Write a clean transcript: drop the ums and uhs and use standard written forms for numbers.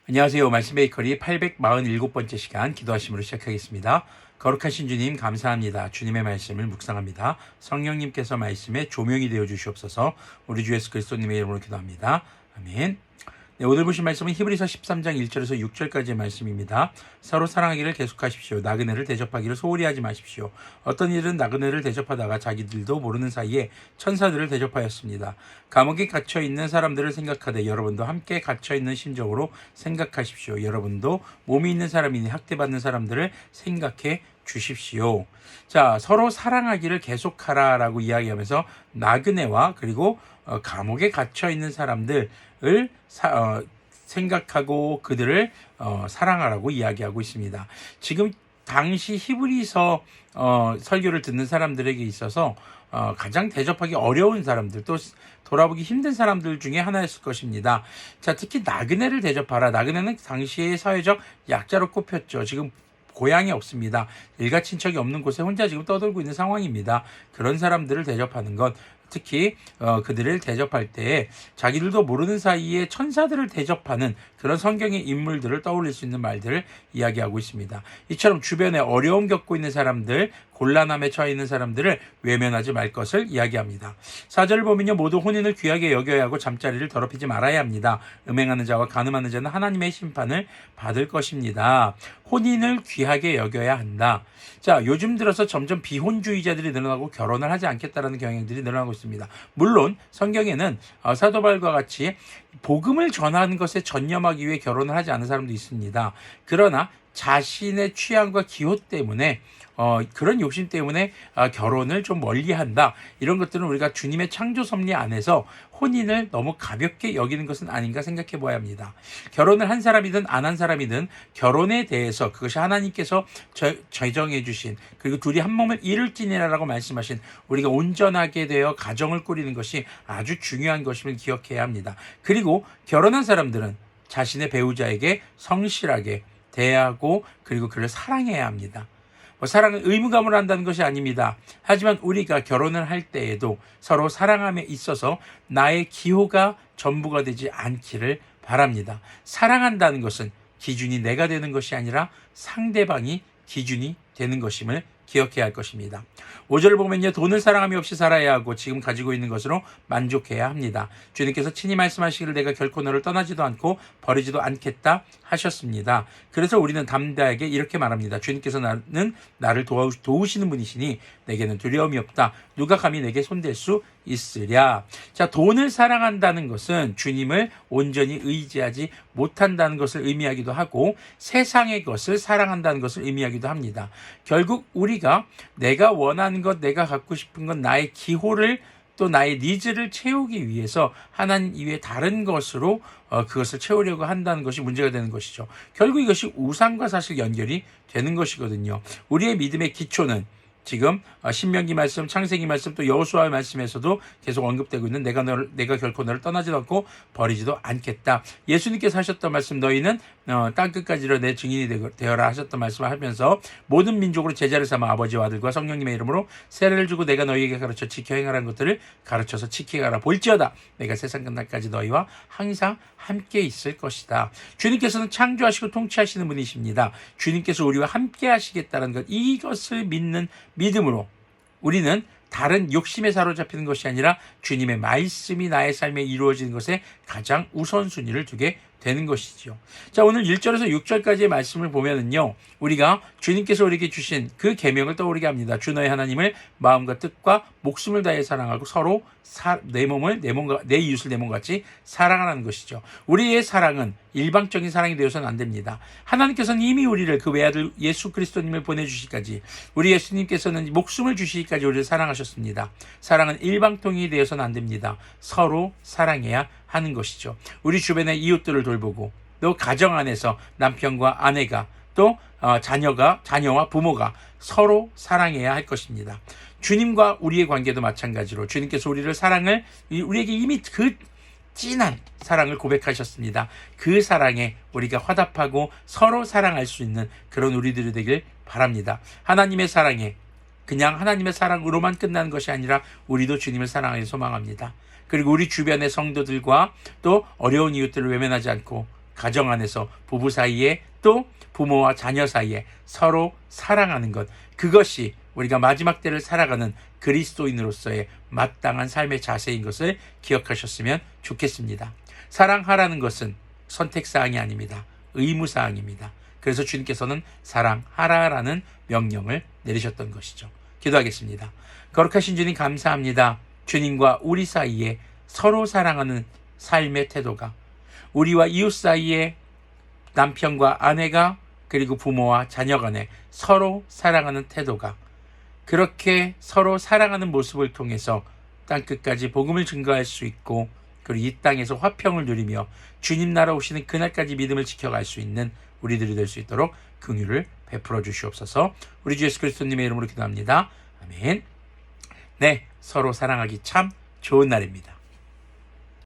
안녕하세요. 말씀 베이커리 847번째 시간 기도하심으로 시작하겠습니다. 거룩하신 주님 감사합니다. 주님의 말씀을 묵상합니다. 성령님께서 말씀에 조명이 되어 주시옵소서. 우리 주 예수 그리스도님의 이름으로 기도합니다. 아멘. 네, 오늘 보신 말씀은 히브리서 13장 1절에서 6절까지의 말씀입니다. 서로 사랑하기를 계속하십시오. 나그네를 대접하기를 소홀히 하지 마십시오. 어떤 이들은 나그네를 대접하다가 자기들도 모르는 사이에 천사들을 대접하였습니다. 감옥에 갇혀있는 사람들을 생각하되 여러분도 함께 갇혀있는 심정으로 생각하십시오. 여러분도 몸이 있는 사람이니 학대받는 사람들을 생각해 주십시오. 자, 서로 사랑하기를 계속하라라고 이야기하면서 나그네와 그리고 감옥에 갇혀있는 사람들을 생각하고 그들을 사랑하라고 이야기하고 있습니다. 지금 당시 히브리서 설교를 듣는 사람들에게 있어서 가장 대접하기 어려운 사람들, 또 돌아보기 힘든 사람들 중에 하나였을 것입니다. 자, 특히 나그네를 대접하라. 나그네는 당시의 사회적 약자로 꼽혔죠. 지금 고향이 없습니다. 일가 친척이 없는 곳에 혼자 지금 떠돌고 있는 상황입니다. 그런 사람들을 대접하는 것, 특히 그들을 대접할 때 자기들도 모르는 사이에 천사들을 대접하는 그런 성경의 인물들을 떠올릴 수 있는 말들을 이야기하고 있습니다. 이처럼 주변에 어려움 겪고 있는 사람들, 곤란함에 처해 있는 사람들을 외면하지 말 것을 이야기합니다. 4절을 보면요, 모두 혼인을 귀하게 여겨야 하고 잠자리를 더럽히지 말아야 합니다. 음행하는 자와 간음하는 자는 하나님의 심판을 받을 것입니다. 혼인을 귀하게 여겨야 한다. 자, 요즘 들어서 점점 비혼주의자들이 늘어나고 결혼을 하지 않겠다라는 경향들이 늘어나고 있습니다. 물론 성경에는 사도 바울과 같이 복음을 전하는 것에 전념하기 위해 결혼을 하지 않은 사람도 있습니다. 그러나 자신의 취향과 기호 때문에 그런 욕심 때문에 결혼을 좀 멀리한다. 이런 것들은 우리가 주님의 창조 섭리 안에서 혼인을 너무 가볍게 여기는 것은 아닌가 생각해 봐야 합니다. 결혼을 한 사람이든 안 한 사람이든 결혼에 대해서 그것이 하나님께서 제정해 주신, 그리고 둘이 한 몸을 이룰지니라라고 말씀하신 우리가 온전하게 되어 가정을 꾸리는 것이 아주 중요한 것임을 기억해야 합니다. 그리고 결혼한 사람들은 자신의 배우자에게 성실하게 대하고 그리고 그를 사랑해야 합니다. 사랑은 의무감으로 한다는 것이 아닙니다. 하지만 우리가 결혼을 할 때에도 서로 사랑함에 있어서 나의 기호가 전부가 되지 않기를 바랍니다. 사랑한다는 것은 기준이 내가 되는 것이 아니라 상대방이 기준이 되는 것임을 기억해야 할 것입니다. 5절을 보면요, 돈을 사랑함이 없이 살아야 하고 지금 가지고 있는 것으로 만족해야 합니다. 주님께서 친히 말씀하시기를 내가 결코 너를 떠나지도 않고 버리지도 않겠다 하셨습니다. 그래서 우리는 담대하게 이렇게 말합니다. 주님께서 나를 도우시는 분이시니 내게는 두려움이 없다. 누가 감히 내게 손댈 수 있으랴. 자, 돈을 사랑한다는 것은 주님을 온전히 의지하지 못한다는 것을 의미하기도 하고 세상의 것을 사랑한다는 것을 의미하기도 합니다. 결국 우리가 내가 원하는 것, 내가 갖고 싶은 것, 나의 기호를 또 나의 니즈를 채우기 위해서 하나님 이외에 다른 것으로 그것을 채우려고 한다는 것이 문제가 되는 것이죠. 결국 이것이 우상과 사실 연결이 되는 것이거든요. 우리의 믿음의 기초는 지금 신명기 말씀, 창세기 말씀, 또 여호수아의 말씀에서도 계속 언급되고 있는 내가 결코 너를 떠나지도 않고 버리지도 않겠다. 예수님께서 하셨던 말씀, 너희는 땅끝까지 내 증인이 되어라 하셨던 말씀을 하면서 모든 민족으로 제자를 삼아 아버지와 아들과 성령님의 이름으로 세례를 주고 내가 너희에게 가르쳐 지켜 행하라는 것들을 가르쳐서 지키가라. 볼지어다 내가 세상 끝날까지 너희와 항상 함께 있을 것이다. 주님께서는 창조하시고 통치하시는 분이십니다. 주님께서 우리와 함께 하시겠다는 것, 이것을 믿는 믿음으로 우리는 다른 욕심에 사로잡히는 것이 아니라 주님의 말씀이 나의 삶에 이루어지는 것에 가장 우선순위를 두게 되는 것이죠. 자, 오늘 1절에서 6절까지의 말씀을 보면은요, 우리가 주님께서 우리에게 주신 그 계명을 떠오르게 합니다. 주 너의 하나님을 마음과 뜻과 목숨을 다해 사랑하고 서로 내 이웃을 내 몸같이 사랑하라는 것이죠. 우리의 사랑은 일방적인 사랑이 되어서는 안 됩니다. 하나님께서는 이미 우리를 그 외아들 예수 그리스도님을 보내주시기까지, 우리 예수님께서는 목숨을 주시기까지 우리를 사랑하셨습니다. 사랑은 일방통이 되어서는 안 됩니다. 서로 사랑해야 하는 것이죠. 우리 주변의 이웃들을 돌보고 또 가정 안에서 남편과 아내가 또 자녀와 부모가 서로 사랑해야 할 것입니다. 주님과 우리의 관계도 마찬가지로 주님께서 우리에게 이미 그 진한 사랑을 고백하셨습니다. 그 사랑에 우리가 화답하고 서로 사랑할 수 있는 그런 우리들이 되길 바랍니다. 하나님의 사랑에 그냥 하나님의 사랑으로만 끝나는 것이 아니라 우리도 주님을 사랑하기 소망합니다. 그리고 우리 주변의 성도들과 또 어려운 이웃들을 외면하지 않고 가정 안에서 부부 사이에 또 부모와 자녀 사이에 서로 사랑하는 것, 그것이 우리가 마지막 때를 살아가는 그리스도인으로서의 마땅한 삶의 자세인 것을 기억하셨으면 좋겠습니다. 사랑하라는 것은 선택사항이 아닙니다. 의무사항입니다. 그래서 주님께서는 사랑하라라는 명령을 내리셨던 것이죠. 기도하겠습니다. 거룩하신 주님 감사합니다. 주님과 우리 사이에 서로 사랑하는 삶의 태도가, 우리와 이웃 사이에 남편과 아내가 그리고 부모와 자녀 간에 서로 사랑하는 태도가, 그렇게 서로 사랑하는 모습을 통해서 땅끝까지 복음을 증거할 수 있고, 그리고 이 땅에서 화평을 누리며 주님 나라 오시는 그날까지 믿음을 지켜갈 수 있는 우리들이 될 수 있도록 긍휼을 베풀어 주시옵소서. 우리 주 예수 그리스도님의 이름으로 기도합니다. 아멘. 네, 서로 사랑하기 참 좋은 날입니다.